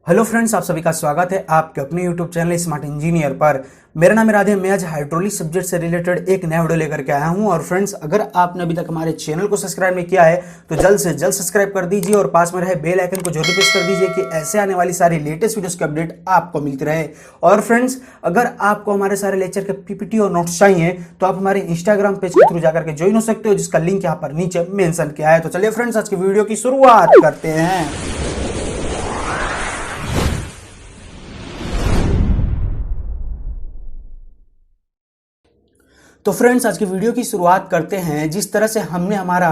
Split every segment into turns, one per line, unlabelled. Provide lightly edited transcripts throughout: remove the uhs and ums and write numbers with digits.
Hello friends, आप सभी का स्वागत है आपके अपने यूट्यूब चैनल स्मार्ट इंजीनियर पर। मेरा नाम है राधे। मैं आज हाइड्रोलिक सब्जेक्ट से रिलेटेड एक नया वीडियो लेकर के आया हूं। और फ्रेंड्स, अगर आपने अभी तक हमारे चैनल को सब्सक्राइब नहीं किया है तो जल्द से जल्द सब्सक्राइब कर दीजिए और पास में रहे बेल आइकन को जरूर प्रेस कर दीजिए कि ऐसे आने वाली सारी लेटेस्ट वीडियोस की अपडेट आपको मिलती रहे। और फ्रेंड्स, अगर आपको हमारे सारे लेक्चर के पीपीटी और नोट्स चाहिए तो आप हमारे इंस्टाग्राम पेज के थ्रू जाकर के ज्वाइन हो सकते हो, जिसका लिंक यहाँ पर नीचे मेंशन किया है। तो चलिए फ्रेंड्स, आज की वीडियो की शुरुआत करते हैं। तो फ्रेंड्स, आज की वीडियो की शुरुआत करते हैं। जिस तरह से हमने हमारा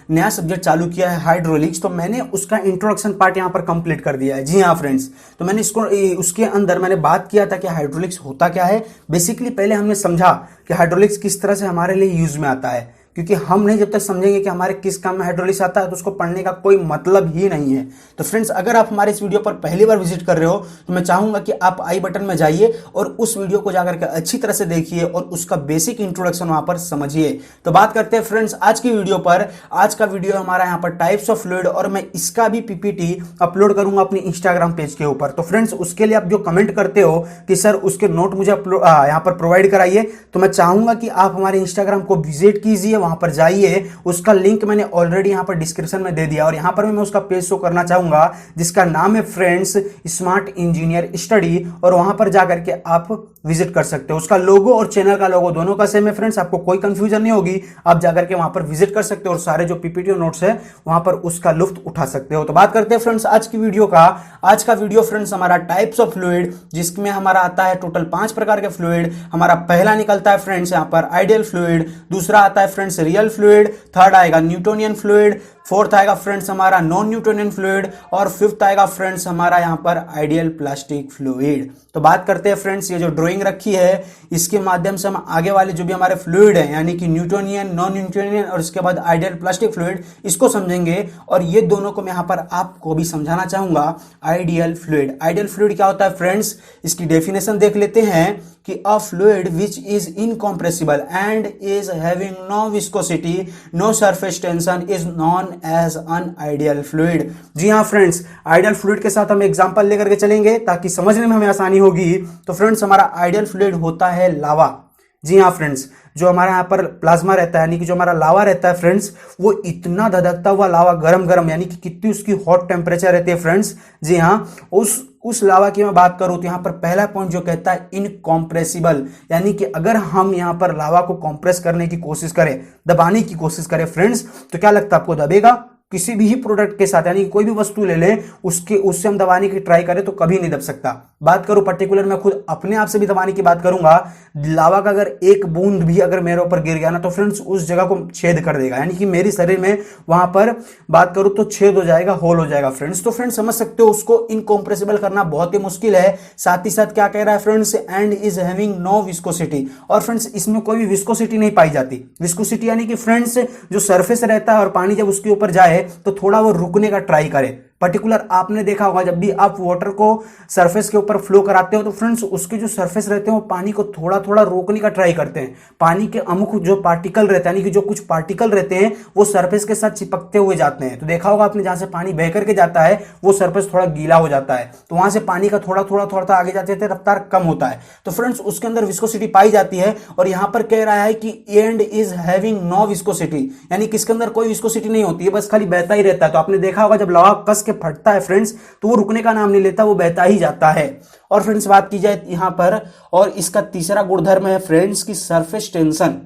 नया सब्जेक्ट चालू किया है हाइड्रोलिक्स, तो मैंने उसका इंट्रोडक्शन पार्ट यहाँ पर कंप्लीट कर दिया है। जी हाँ फ्रेंड्स, तो मैंने इसको उसके अंदर मैंने बात किया था कि हाइड्रोलिक्स होता क्या है। बेसिकली पहले हमने समझा कि हाइड्रोलिक्स किस तरह से हमारे लिए यूज में आता है, क्योंकि हम नहीं जब तक समझेंगे कि हमारे किस काम में हाइड्रोलिक्स आता है तो उसको पढ़ने का कोई मतलब ही नहीं है। तो फ्रेंड्स, अगर आप हमारे इस वीडियो पर पहली बार विजिट कर रहे हो तो मैं चाहूंगा कि आप आई बटन में जाइए और उस वीडियो को जाकर के अच्छी तरह से देखिए और उसका बेसिक इंट्रोडक्शन वहां पर समझिए। तो बात करते हैं फ्रेंड्स आज की वीडियो पर। आज का वीडियो हमारा यहाँ पर टाइप्स ऑफ फ्लूइड, और मैं इसका भी पीपीटी अपलोड करूंगा अपनी इंस्टाग्राम पेज के ऊपर। तो फ्रेंड्स, उसके लिए आप जो कमेंट करते हो कि सर उसके नोट मुझे यहाँ पर प्रोवाइड कराइए, तो मैं चाहूंगा कि आप हमारे इंस्टाग्राम को विजिट कीजिए, वहां पर जाइए। उसका लिंक मैंने ऑलरेडी यहां पर डिस्क्रिप्शन में दे दिया और यहां पर मैं उसका पेज शो करना चाहूंगा जिसका नाम है फ्रेंड्स स्मार्ट इंजीनियर स्टडी, और वहां पर जाकर के आप विजिट कर सकते हो। उसका लोगो और चैनल का लोगो दोनों का सेम है फ्रेंड्स, आपको कोई कंफ्यूजन नहीं होगी। आप जाकर के वहां पर विजिट कर सकते हो और सारे जो पीपीटी और नोट्स है वहां पर उसका लुत्फ उठा सकते हो। तो बात करते हैं फ्रेंड्स आज की वीडियो का। आज का वीडियो फ्रेंड्स हमारा टाइप्स ऑफ फ्लूइड, जिसमें हमारा आता है टोटल 5 प्रकार के फ्लूइड। हमारा पहला निकलता है फ्रेंड्स यहां पर आइडियल फ्लूइड, दूसरा आता है फ्रेंड्स रियल फ्लूइड, थर्ड आएगा न्यूटोनियन फ्लूइड, फोर्थ आएगा फ्रेंड्स हमारा नॉन न्यूटोनियन फ्लूइड, और फिफ्थ आएगा फ्रेंड्स हमारा यहां पर आइडियल प्लास्टिक फ्लूइड। तो बात करते हैं फ्रेंड्स, ये जो ड्राइंग रखी है इसके माध्यम से हम आगे वाले जो भी हमारे फ्लूइड है, यानी कि न्यूटोनियन, नॉन न्यूटोनियन और इसके बाद आइडियल प्लास्टिक फ्लूइड, इसको समझेंगे। और ये दोनों को मैं यहां पर आपको भी समझाना चाहूंगा। आइडियल फ्लूइड, आइडियल फ्लूइड क्या होता है फ्रेंड्स, इसकी डेफिनेशन देख लेते हैं कि a fluid which is incompressible and is having no viscosity, no surface tension is known as an ideal fluid. जी हाँ फ्रेंड्स, आइडियल फ्लूइड के साथ हम एग्जांपल लेकर के चलेंगे ताकि समझने में हमें आसानी होगी। तो फ्रेंड्स, हमारा आइडियल फ्लूइड होता है लावा। जी हाँ फ्रेंड्स, जो हमारा यहाँ पर प्लाज्मा रहता है, यानी कि जो हमारा लावा रहता है फ्रेंड्स, वो इतना धधकता हुआ लावा, गरम गरम, यानी कि कितनी उसकी हॉट टेम्परेचर रहती है फ्रेंड्स। जी हाँ, उस लावा की मैं बात करूं तो यहाँ पर पहला पॉइंट जो कहता है इनकॉम्प्रेसिबल, यानी कि अगर हम यहाँ पर लावा को कॉम्प्रेस करने की कोशिश करें, दबाने की कोशिश करें फ्रेंड्स, तो क्या लगता है आपको, दबेगा? किसी भी प्रोडक्ट के साथ, यानी कोई भी वस्तु ले लें उससे हम दबाने की ट्राई करें तो कभी नहीं दब सकता। बात करूं पर्टिकुलर, मैं खुद अपने आप से भी दबाने की बात करूंगा। लावा का अगर एक बूंद भी अगर मेरे ऊपर गिर गया ना तो फ्रेंड्स उस जगह को छेद कर देगा, यानी कि मेरे शरीर में वहां पर बात करूं तो छेद हो जाएगा, होल हो जाएगा फ्रेंड्स। तो फ्रेंड्स समझ सकते हो उसको इनकॉम्प्रेसिबल करना बहुत ही मुश्किल है। साथ ही साथ क्या कह रहा है friends, and is having no viscosity, और फ्रेंड्स इसमें कोई भी विस्कोसिटी नहीं पाई जाती। विस्कोसिटी यानी कि फ्रेंड्स जो सरफेस रहता है और पानी जब उसके ऊपर जाए तो थोड़ा वो रुकने का ट्राई करे। पर्टिकुलर आपने देखा होगा जब भी आप वाटर को सरफेस के ऊपर फ्लो कराते हो तो फ्रेंड्स उसके जो सरफेस रहते हैं वो पानी को थोड़ा थोड़ा रोकने का ट्राई करते हैं। पानी के अमुक जो पार्टिकल रहते हैं, यानी कि जो कुछ पार्टिकल रहते हैं वो सरफेस के साथ चिपकते हुए जाते हैं। तो देखा होगा आपने, जहां से पानी बह करके जाता है वो सरफेस थोड़ा गीला हो जाता है, तो वहां से पानी का थोड़ा थोड़ा थोड़ा आगे जाते जाते रफ्तार कम होता है। तो फ्रेंड्स उसके अंदर विस्कोसिटी पाई जाती है। और यहां पर कह रहा है कि and is having no viscosity, यानी कि इसके अंदर कोई विस्कोसिटी नहीं होती है, बस खाली बहता ही रहता है। तो आपने देखा होगा जब लावा कस के फटता है फ्रेंड्स तो वो रुकने का नाम नहीं लेता, वो बहता ही जाता है। और फ्रेंड्स बात की जाए यहां पर, और इसका तीसरा गुणधर्म है फ्रेंड्स की सरफेस टेंशन।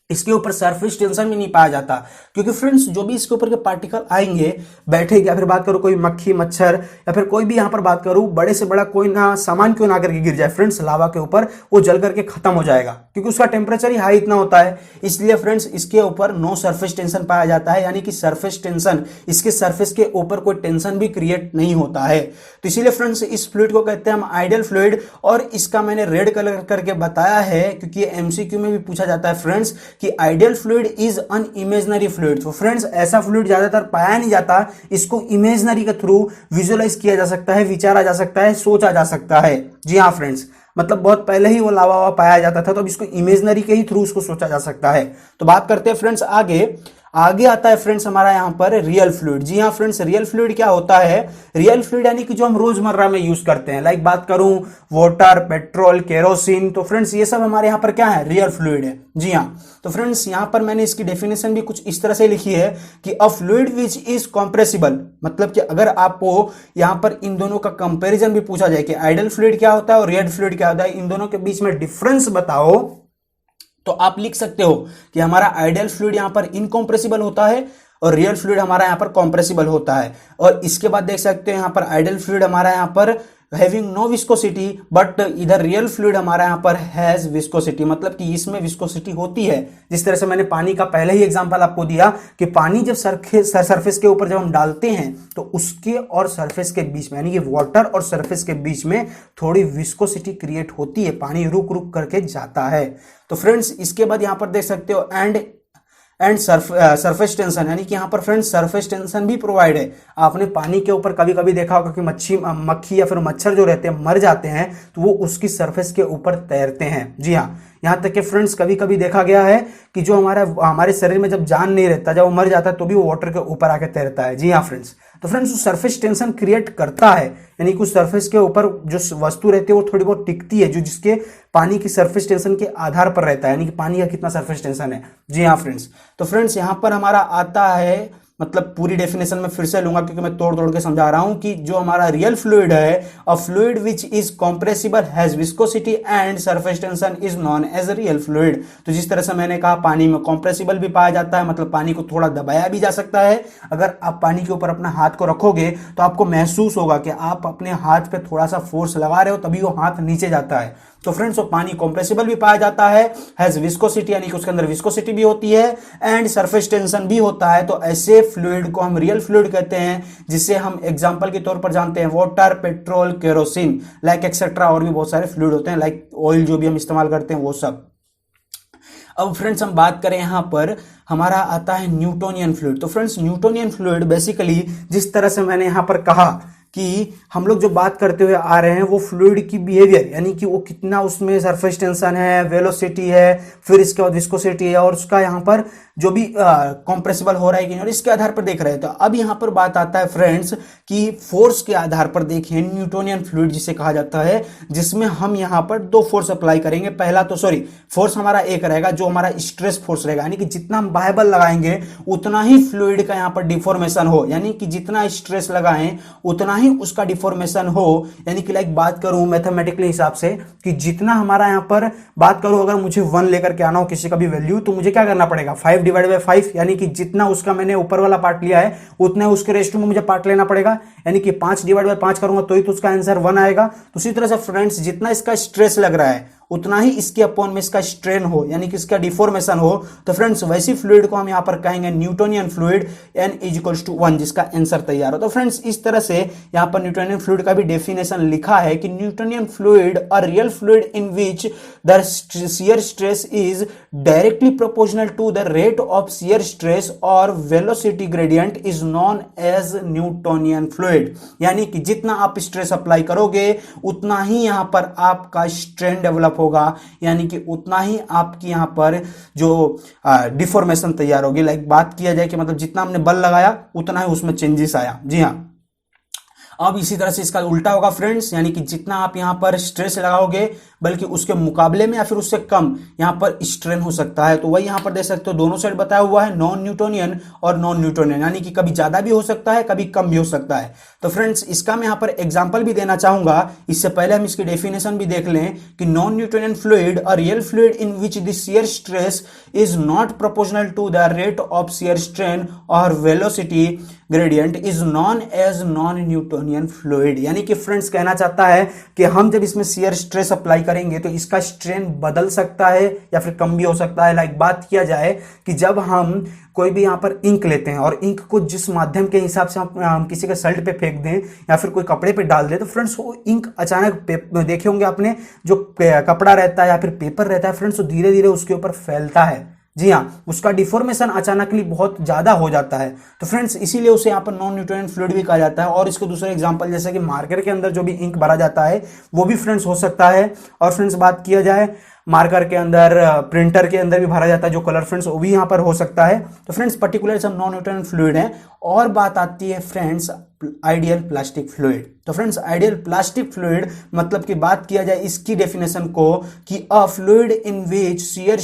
इसके ऊपर सरफेस टेंशन भी नहीं पाया जाता, क्योंकि फ्रेंड्स जो भी इसके ऊपर के पार्टिकल आएंगे, बैठेंगे, या फिर बात करो कोई मक्खी मच्छर या फिर कोई भी यहां पर बात करूं बड़े से बड़ा कोई ना सामान क्यों ना करके गिर जाए फ्रेंड्स लावा के ऊपर, वो जल करके खत्म हो जाएगा, क्योंकि उसका टेम्परेचर ही हाई इतना होता है। इसलिए फ्रेंड्स इसके ऊपर नो सरफेस टेंशन पाया जाता है, यानी कि सरफेस टेंशन, इसके सरफेस के ऊपर कोई टेंशन भी क्रिएट नहीं होता है। तो इसीलिए फ्रेंड्स इस फ्लूइड को कहते हैं हम आइडियल फ्लूइड। और इसका मैंने रेड कलर करके बताया है क्योंकि एमसीक्यू में भी पूछा जाता है फ्रेंड्स कि ideal fluid is an imaginary fluid. तो फ्रेंड्स ऐसा फ्लूइड ज्यादातर पाया नहीं जाता, इसको इमेजिनरी के थ्रू विजुअलाइज किया जा सकता है, विचारा जा सकता है, सोचा जा सकता है। जी हाँ फ्रेंड्स, मतलब बहुत पहले ही वो लावा पाया जाता था, तो अब इसको इमेजिनरी के ही थ्रू उसको सोचा जा सकता है। तो बात करते हैं फ्रेंड्स आगे। आगे आता है फ्रेंड्स हमारा यहाँ पर रियल फ्लूइड। जी हाँ फ्रेंड्स, रियल फ्लूइड क्या होता है? रियल फ्लूइड यानी कि जो हम रोजमर्रा में यूज करते हैं, लाइक बात करूं वाटर, पेट्रोल, केरोसिन, तो फ्रेंड्स ये सब हमारे यहाँ पर क्या है? रियल फ्लूइड है। जी हाँ, तो फ्रेंड्स यहाँ पर मैंने इसकी डेफिनेशन भी कुछ इस तरह से लिखी है कि a fluid which is compressible, मतलब कि अगर आपको यहाँ पर इन दोनों का कंपैरिजन भी पूछा जाए कि आइडियल फ्लूइड क्या होता है और रियल फ्लूइड क्या होता है, इन दोनों के बीच में डिफरेंस बताओ, तो आप लिख सकते हो कि हमारा आइडियल फ्लूइड यहां पर इनकॉम्प्रेसिबल होता है और रियल फ्लूइड हमारा यहां पर कॉम्प्रेसिबल होता है। और इसके बाद देख सकते हो यहां पर आइडियल फ्लूइड हमारा यहां पर हैविंग नो विस्कोसिटी, बट इधर रियल फ्लूइड हमारा यहां पर हैज विस्कोसिटी, मतलब कि इसमें विस्कोसिटी होती है। जिस तरह से मैंने पानी का पहले ही एग्जांपल आपको दिया कि पानी जब सरफेस के ऊपर जब हम डालते हैं तो उसके और सरफेस के बीच में, यानी कि वाटर और सरफेस के बीच में थोड़ी विस्कोसिटी क्रिएट होती है, पानी रुक रुक करके जाता है। तो फ्रेंड्स इसके बाद यहां पर देख सकते हो एंड सरफेस टेंशन, यानी कि यहाँ पर फ्रेंड्स सरफेस टेंशन भी प्रोवाइड है। आपने पानी के ऊपर कभी कभी देखा होगा कि मक्खी या फिर मच्छर जो रहते हैं मर जाते हैं तो वो उसकी सरफेस के ऊपर तैरते हैं। जी हाँ, यहाँ तक कि फ्रेंड्स कभी कभी देखा गया है कि जो हमारे शरीर में जब जान नहीं रहता, जब वो मर जाता है तो भी वो वाटर के ऊपर आके तैरता है। जी हाँ फ्रेंड्स, तो फ्रेंड्स वो सरफेस टेंशन क्रिएट करता है, यानी कुछ सरफेस के ऊपर जो वस्तु रहती है वो थोड़ी बहुत टिकती है, जो जिसके पानी की सरफेस टेंशन के आधार पर रहता है, यानी कि पानी का कितना सरफेस टेंशन है। जी हाँ फ्रेंड्स, तो फ्रेंड्स यहाँ पर हमारा आता है, मतलब पूरी डेफिनेशन में फिर से लूंगा क्योंकि मैं तोड़ तोड़ के समझा रहा हूं कि जो हमारा रियल फ्लूइड है, a fluid which is compressible has viscosity and surface tension is known as real fluid. तो जिस तरह से मैंने कहा पानी में कॉम्प्रेसिबल भी पाया जाता है, मतलब पानी को थोड़ा दबाया भी जा सकता है। अगर आप पानी के ऊपर अपना हाथ को रखोगे तो आपको महसूस होगा कि आप अपने हाथ पे थोड़ा सा फोर्स लगा रहे हो तभी वो हाथ नीचे जाता है। तो फ्रेंड्स वो पानी कॉम्प्रेसिबल भी पाया जाता है, हैज विस्कोसिटी यानी कि उसके अंदर विस्कोसिटी भी होती है एंड सरफेस टेंशन भी होता है। तो ऐसे फ्लूइड को हम रियल फ्लूइड कहते हैं, जिसे हम एग्जांपल के तौर पर जानते हैं water, petrol, kerosene, like etcetera, और भी बहुत सारे फ्लूइड होते हैं, लाइक ऑयल जो भी हम इस्तेमाल करते हैं वो सब। अब फ्रेंड्स हम बात करें यहां पर हमारा आता है न्यूटोनियन फ्लूइड। तो फ्रेंड्स न्यूटोनियन फ्लूइड बेसिकली जिस तरह से मैंने यहां पर कहा कि हम लोग जो बात करते हुए आ रहे हैं वो फ्लूइड की बिहेवियर, यानी कि वो कितना उसमें सरफेस टेंशन है, वेलोसिटी है, फिर इसके बाद विस्कोसिटी है, और उसका यहाँ पर जो भी कॉम्प्रेसिबल हो रहा है कि नहीं, और इसके आधार पर देख रहे हैं। तो अब यहाँ पर बात आता है फ्रेंड्स कि फोर्स के आधार पर देखें न्यूटोनियन फ्लूइड जिसे कहा जाता है, जिसमें हम यहाँ पर दो फोर्स अप्लाई करेंगे। पहला तो फोर्स हमारा एक रहेगा जो हमारा स्ट्रेस फोर्स रहेगा, यानी कि जितना हम बाह्य बल लगाएंगे उतना ही फ्लूइड का यहाँ पर डिफॉर्मेशन हो, यानी कि जितना स्ट्रेस लगाएं उतना ही उसका डिफॉर्मेशन हो। यानी कि लाइक बात करूं मैथमेटिकली हिसाब से कि जितना हमारा यहां पर बात करूं, अगर मुझे 1 लेकर के आना हो किसी का भी वैल्यू, तो मुझे क्या करना पड़ेगा 5/5, यानी कि जितना उसका मैंने ऊपर वाला पार्ट लिया है उतना उसके रेशियो में मुझे पार्ट लेना पड़ेगा, यानी कि 5/5 करूंगा तो ही तो उसका आंसर 1 आएगा। तो उसी तरह से फ्रेंड्स जितना इसका स्ट्रेस लग रहा है उतना ही इसके अपॉन में इसका स्ट्रेन हो, यानी कि इसका डिफॉर्मेशन हो। तो फ्रेंड्स वैसी फ्लूइड को हम यहां पर कहेंगे न्यूटोनियन फ्लूइड, n = 1, जिसका आंसर तैयार हो। तो फ्रेंड्स इस तरह से यहां पर न्यूटोनियन फ्लूइड का भी डेफिनेशन लिखा है कि Newtonian fluid a real fluid in which the shear stress is directly proportional to the rate of shear stress और velocity gradient is known as Newtonian fluid, यानी कि जितना आप स्ट्रेस अप्लाई करोगे उतना ही यहां पर आपका स्ट्रेन डेवलप होगा, यानी कि उतना ही आपकी यहां पर जो डिफॉर्मेशन तैयार होगी। लाइक बात किया जाए कि मतलब जितना हमने बल लगाया उतना ही उसमें चेंजेस आया। जी हां, अब इसी तरह से इसका उल्टा होगा फ्रेंड्स, यानी कि जितना आप यहां पर स्ट्रेस लगाओगे बल्कि उसके मुकाबले में या फिर उससे कम यहां पर स्ट्रेन हो सकता है। तो वही यहां पर देख सकते हो दोनों साइड बताया हुआ है, नॉन न्यूटोनियन और नॉन न्यूटोनियन, यानी कि कभी ज्यादा भी हो सकता है कभी कम भी हो सकता है। तो फ्रेंड्स इसका मैं यहां पर एग्जांपल भी देना चाहूंगा, इससे पहले हम इसकी डेफिनेशन भी देख लें कि non Newtonian fluid a real fluid in which the shear stress is not proportional to the rate of shear strain और velocity gradient is known as non Newtonian fluid, यानी कि फ्रेंड्स कहना चाहता है कि हम जब इसमें शियर स्ट्रेस अप्लाई करेंगे तो इसका स्ट्रेन बदल सकता है या फिर कम भी हो सकता है। लाइक बात किया जाए कि जब हम कोई भी यहाँ पर इंक लेते हैं और इंक को जिस माध्यम के हिसाब से हम किसी के शर्ट पे फेंक दें या फिर कोई कपड़े पे डाल दें, तो फ्रेंड्स वो इंक अचानक देखे होंगे आपने, जो कपड़ा रहता है या फिर पेपर रहता है फ्रेंड्स, वो धीरे धीरे उसके ऊपर फैलता है। जी हाँ, उसका डिफॉर्मेशन अचानकली बहुत ज्यादा हो जाता है। तो फ्रेंड्स इसीलिए उसे यहाँ पर नॉन न्यूटोनियन फ्लूइड भी कहा जाता है। और इसके दूसरे एग्जांपल जैसे कि मार्कर के अंदर जो भी इंक भरा जाता है वो भी फ्रेंड्स हो सकता है। और फ्रेंड्स बात किया जाए मार्कर के अंदर, प्रिंटर के अंदर भी भरा जाता है जो कलर फ्रेंड्स, वो भी यहाँ पर हो सकता है। तो फ्रेंड्स पर्टिकुलर सब नॉन न्यूट्रल फ्लूइड है। और बात आती है फ्रेंड्स आइडियल प्लास्टिक फ्लूइड। तो फ्रेंड्स आइडियल प्लास्टिक फ्लूइड मतलब कि बात किया जाए इसकी डेफिनेशन को कि a fluid in which shear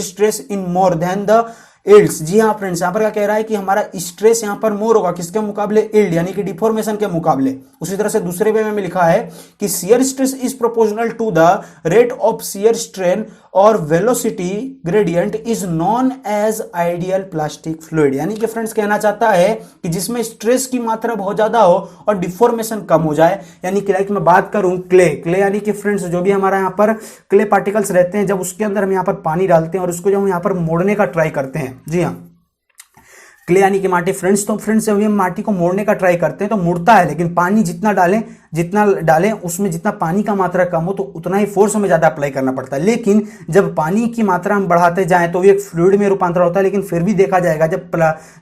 stress in more than the yields. जी हाँ फ्रेंड्स, यहाँ पर क्या कह रहा है कि हमारा स्ट्रेस यहाँ पर मोर होगा किसके मुकाबले, इल्ड यानी कि डिफॉर्मेशन के मुकाबले। उसी तरह से दूसरे वे में लिखा है कि shear stress is proportional to the rate of shear strain और velocity gradient is known as ideal plastic fluid. यानी कि फ्रेंड्स कहना चाहता है कि जिसमें स्ट्रेस की मात्रा बहुत ज्यादा हो और डिफॉर्मेशन कम हो जाए। यानी कि लाइक मैं बात करूं क्ले यानी कि फ्रेंड्स जो भी हमारा यहाँ पर क्ले पार्टिकल्स रहते हैं, जब उसके अंदर हम यहाँ पर पानी डालते हैं और उसको जब हम यहाँ पर मोड़ने का ट्राई करते हैं, जी हाँ क्ले यानी कि माटी फ्रेंड्स, तो फ्रेंड्स जब हम माटी को मोड़ने का ट्राई करते हैं तो मुड़ता है, लेकिन पानी जितना डालें उसमें जितना पानी का मात्रा कम हो तो उतना ही फोर्स हमें ज्यादा अप्लाई करना पड़ता है। लेकिन जब पानी की मात्रा हम बढ़ाते जाएं तो एक फ्लूइड में रूपांतर होता है। लेकिन फिर भी देखा जाएगा जब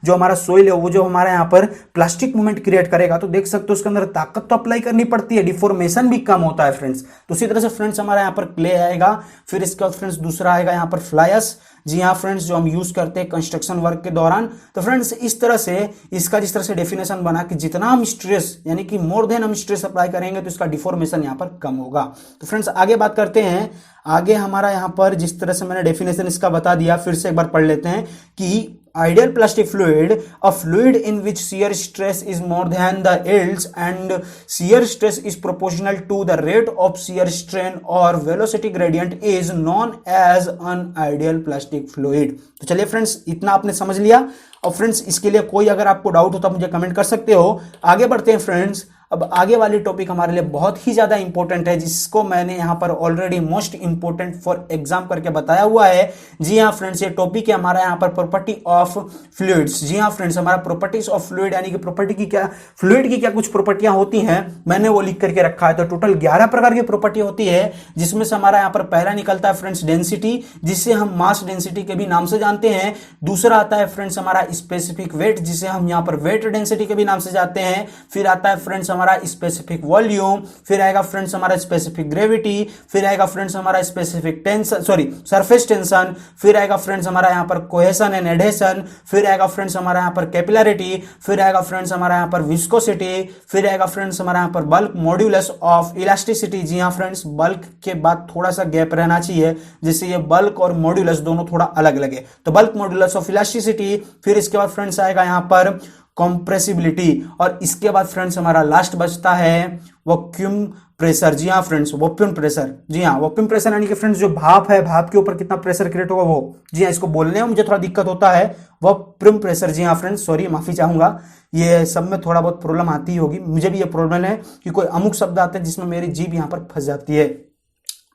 जो हमारा सोइल है वो जो हमारा यहाँ पर प्लास्टिक मूवमेंट क्रिएट करेगा तो देख सकते हो उसके अंदर ताकत तो अप्लाई करनी पड़ती है, डिफॉर्मेशन भी कम होता है फ्रेंड्स। तो उसी तरह से फ्रेंड्स हमारा यहाँ पर क्ले आएगा, फिर इसके बाद फ्रेंड्स दूसरा आएगा यहाँ पर फ्लायस। जी हाँ फ्रेंड्स, जो हम यूज करते हैं कंस्ट्रक्शन वर्क के दौरान। तो फ्रेंड्स इस तरह से इसका जिस तरह से डेफिनेशन बना कि जितना हम स्ट्रेस यानी कि मोर देन हम स्ट्रेस अप्लाई करेंगे तो इसका डिफॉर्मेशन यहाँ पर कम होगा। तो फ्रेंड्स आगे बात करते हैं। आगे हमारा यहाँ पर जिस तरह से मैंने डेफिनेशन इसका बता दिया, फिर से एक बार पढ़ लेते हैं कि ideal plastic fluid, a fluid in which shear stress is more than the yields and shear stress is proportional to the rate of shear strain or velocity gradient is known as an ideal plastic fluid। तो चलिए friends इतना आपने समझ लिया। और friends इसके लिए कोई अगर आपको डाउट हो तो मुझे कमेंट कर सकते हो। आगे बढ़ते हैं फ्रेंड्स। अब आगे वाली टॉपिक हमारे लिए बहुत ही ज्यादा इंपॉर्टेंट है, जिसको मैंने यहां पर already most important for exam करके बताया हुआ है। जी हाँ फ्रेंड्स, ये टॉपिक है हमारा यहाँ पर प्रॉपर्टी ऑफ फ्लूइड्स। जी हाँ फ्रेंड्स, हमारा प्रॉपर्टीज ऑफ फ्लूइड यानी कि प्रॉपर्टी की क्या, फ्लूइड की क्या कुछ प्रॉपर्टियां होती हैं, मैंने वो लिख करके रखा है। तो टोटल 11 प्रकार की प्रॉपर्टी होती है, जिसमें से हमारा यहाँ पर पहला निकलता है फ्रेंड्स डेंसिटी, जिसे हम मास डेंसिटी के भी नाम से जानते हैं। दूसरा आता है फ्रेंड्स हमारा स्पेसिफिक वेट, जिसे हम यहाँ पर वेट डेंसिटी के भी नाम से जानते हैं। फिर आता है फ्रेंड्स हमारा स्पेसिफिक वॉल्यूम, फिर आएगा फ्रेंड्स हमारा स्पेसिफिक ग्रेविटी, फिर आएगा फ्रेंड्स हमारा स्पेसिफिक टेंशन सरफेस टेंशन, फिर आएगा फ्रेंड्स हमारा यहाँ पर कोहेशन एंड एडहेशन, फिर आएगा फ्रेंड्स हमारा यहाँ पर कैपिलरिटी, फिर आएगा फ्रेंड्स हमारा यहाँ पर विस्कोसिटी, फिर आएगा फ्रेंड्स हमारा यहाँ पर बल्क मॉड्यूलस ऑफ इलास्टिसिटी। जी हाँ फ्रेंड्स, बल्क के बाद थोड़ा सा गैप रहना चाहिए, जिससे ये बल्क और मॉड्यूलस दोनों थोड़ा अलग लगे। तो बल्क मॉड्यूलस ऑफ इलास्टिसिटी, फिर इसके बाद फ्रेंड्स आएगा यहाँ पर कंप्रेसिबिलिटी, और इसके बाद फ्रेंड्स हमारा लास्ट बचता है वैक्यूम प्रेशर। जी हाँ फ्रेंड्स, वैक्यूम प्रेशर। जी हाँ, वैक्यूम प्रेशर यानी कि फ्रेंड्स जो भाप है, भाप के ऊपर कितना प्रेशर क्रिएट होगा वो। जी हाँ, इसको बोलने में मुझे थोड़ा दिक्कत होता है, वैक्यूम प्रेशर। जी हाँ फ्रेंड्स, सॉरी, माफी चाहूंगा, ये सब में थोड़ा बहुत प्रॉब्लम आती ही होगी, मुझे भी ये प्रॉब्लम है कि कोई अमुक शब्द आते हैं जिसमें मेरी जीभ यहाँ पर फंस जाती है।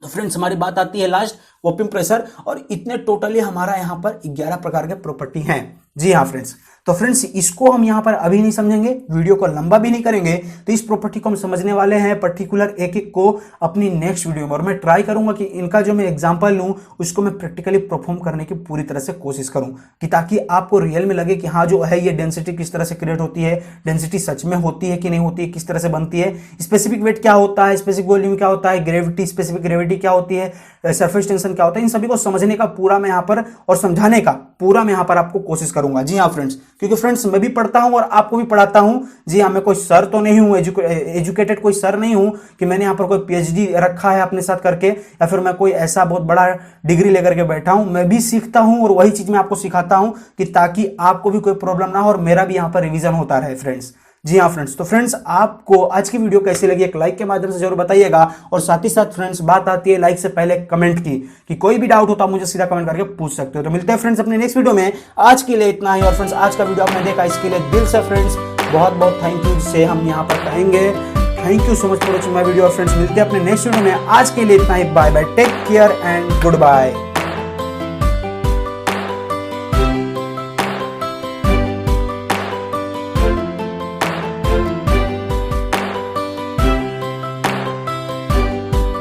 तो फ्रेंड्स हमारी बात आती है लास्ट वैक्यूम प्रेशर, और इतने टोटली हमारा यहाँ पर 11 प्रकार के प्रॉपर्टी हैं। जी हाँ फ्रेंड्स, तो फ्रेंड्स इसको हम यहां पर अभी नहीं समझेंगे, वीडियो को लंबा भी नहीं करेंगे। तो इस प्रॉपर्टी को हम समझने वाले हैं पर्टिकुलर एक एक को अपनी नेक्स्ट वीडियो में, और मैं ट्राई करूंगा कि इनका जो मैं एग्जांपल लूं उसको मैं प्रैक्टिकली परफॉर्म करने की पूरी तरह से कोशिश करूं, कि ताकि आपको रियल में लगे कि हाँ जो है ये डेंसिटी किस तरह से क्रिएट होती है, डेंसिटी सच में होती है कि नहीं होती है, किस तरह से बनती है, स्पेसिफिक वेट क्या होता है, स्पेसिफिक वॉल्यूम क्या होता है, ग्रेविटी स्पेसिफिक ग्रेविटी क्या होती है, सरफेस टेंशन क्या होता है, इन सभी को समझने का पूरा मैं यहाँ पर और समझाने का पूरा मैं यहाँ पर आपको कोशिश करूंगा। जी हाँ फ्रेंड्स, क्योंकि फ्रेंड्स मैं भी पढ़ता हूं और आपको भी पढ़ाता हूं। जी हाँ, मैं कोई सर तो नहीं हूं, एजुकेटेड कोई सर नहीं हूं कि मैंने यहाँ पर कोई पीएचडी रखा है अपने साथ करके, या फिर मैं कोई ऐसा बहुत बड़ा डिग्री लेकर के बैठा हूं। मैं भी सीखता हूं और वही चीज मैं आपको सिखाता हूं, कि ताकि आपको भी कोई प्रॉब्लम ना हो और मेरा भी यहाँ पर रिविजन होता रहे फ्रेंड्स। जी हाँ फ्रेंड्स, तो फ्रेंड्स आपको आज की वीडियो कैसी लगी एक लाइक के माध्यम से जरूर बताइएगा, और साथ ही साथ फ्रेंड्स बात आती है लाइक से पहले कमेंट की, कि कोई भी डाउट होता मुझे सीधा कमेंट करके पूछ सकते हो। तो मिलते हैं फ्रेंड्स अपने नेक्स्ट वीडियो में, आज के लिए इतना ही। और फ्रेंड्स आज का वीडियो आपने देखा, इसके लिए दिल से फ्रेंड्स बहुत बहुत थैंक यू से हम यहाँ पर कहेंगे। Thank you so much for watching my video. Friends मिलते हैं अपने नेक्स्ट वीडियो में, आज के लिए इतना ही। Bye bye, take care and good bye.